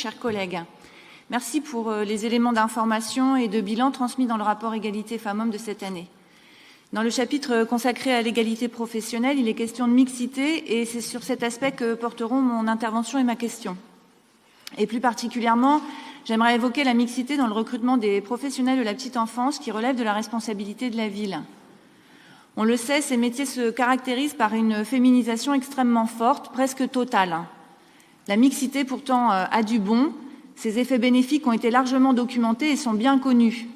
chers collègues. Merci pour les éléments d'information et de bilan transmis dans le rapport Égalité femmes-hommes de cette année. Dans le chapitre consacré à l'égalité professionnelle, il est question de mixité et c'est sur cet aspect que porteront mon intervention et ma question. Et plus particulièrement, j'aimerais évoquer la mixité dans le recrutement des professionnels de la petite enfance qui relèvent de la responsabilité de la ville. On le sait, ces métiers se caractérisent par une féminisation extrêmement forte, presque totale. La mixité, pourtant, a du bon. Ses effets bénéfiques ont été largement documentés et sont bien connus.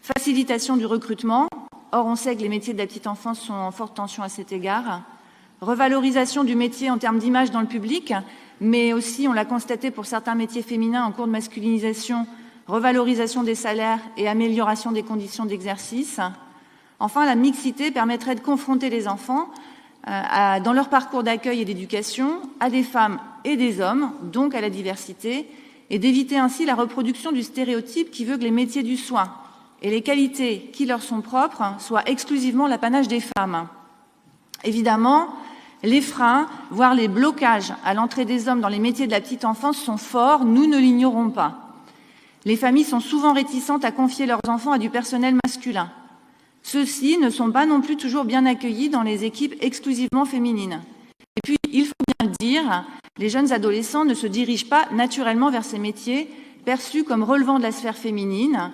Facilitation du recrutement. Or, on sait que les métiers de la petite enfance sont en forte tension à cet égard. Revalorisation du métier en termes d'image dans le public, mais aussi, on l'a constaté pour certains métiers féminins en cours de masculinisation, revalorisation des salaires et amélioration des conditions d'exercice. Enfin, la mixité permettrait de confronter les enfants dans leur parcours d'accueil et d'éducation à des femmes et des hommes, donc à la diversité, et d'éviter ainsi la reproduction du stéréotype qui veut que les métiers du soin et les qualités qui leur sont propres soient exclusivement l'apanage des femmes. Évidemment, les freins, voire les blocages à l'entrée des hommes dans les métiers de la petite enfance sont forts, nous ne l'ignorons pas. Les familles sont souvent réticentes à confier leurs enfants à du personnel masculin. Ceux-ci ne sont pas non plus toujours bien accueillis dans les équipes exclusivement féminines. Et puis, il faut bien le dire, les jeunes adolescents ne se dirigent pas naturellement vers ces métiers perçus comme relevant de la sphère féminine,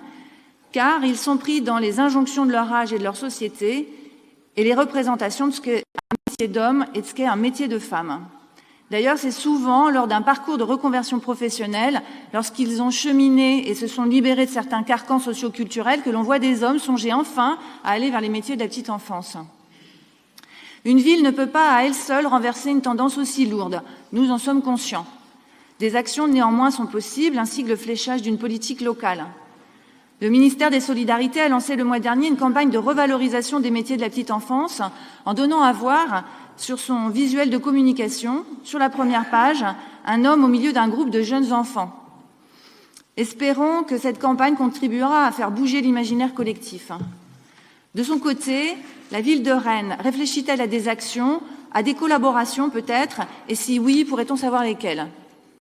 car ils sont pris dans les injonctions de leur âge et de leur société et les représentations de ce qu'est un métier d'homme et de ce qu'est un métier de femme. D'ailleurs, c'est souvent lors d'un parcours de reconversion professionnelle, lorsqu'ils ont cheminé et se sont libérés de certains carcans socioculturels, que l'on voit des hommes songer enfin à aller vers les métiers de la petite enfance. Une ville ne peut pas à elle seule renverser une tendance aussi lourde. Nous en sommes conscients. Des actions néanmoins sont possibles, ainsi que le fléchage d'une politique locale. Le ministère des Solidarités a lancé le mois dernier une campagne de revalorisation des métiers de la petite enfance en donnant à voir sur son visuel de communication, sur la première page, un homme au milieu d'un groupe de jeunes enfants. Espérons que cette campagne contribuera à faire bouger l'imaginaire collectif. De son côté, la ville de Rennes réfléchit-elle à des actions, à des collaborations peut-être, et si oui, pourrait-on savoir lesquelles ?